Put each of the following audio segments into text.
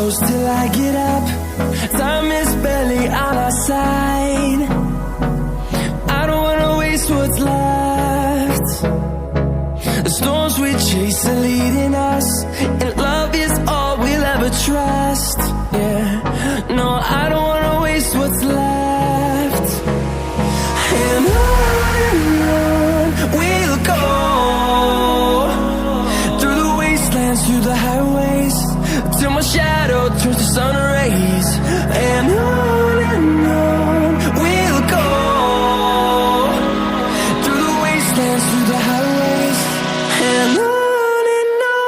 close till I get up. Time is barely on our side. I don't wanna waste what's left. The storms we chase are leading us, and love is all we'll ever trust. Yeah, no, I don't wanna waste what's left. And on we'll go, through the wastelands, through the highways, till my shadow turns to sun rays. And on we'll go, through the wastelands, through the highways, and on we'll go.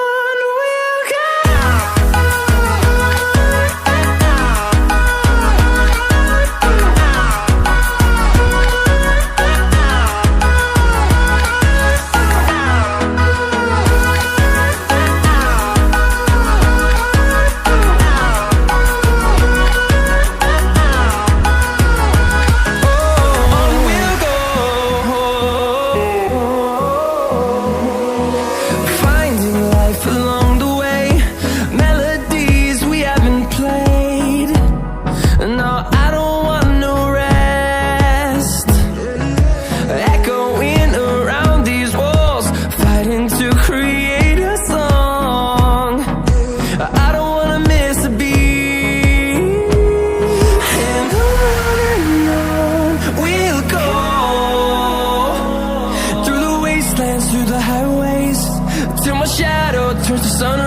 Through the highways, till my shadow turns to sun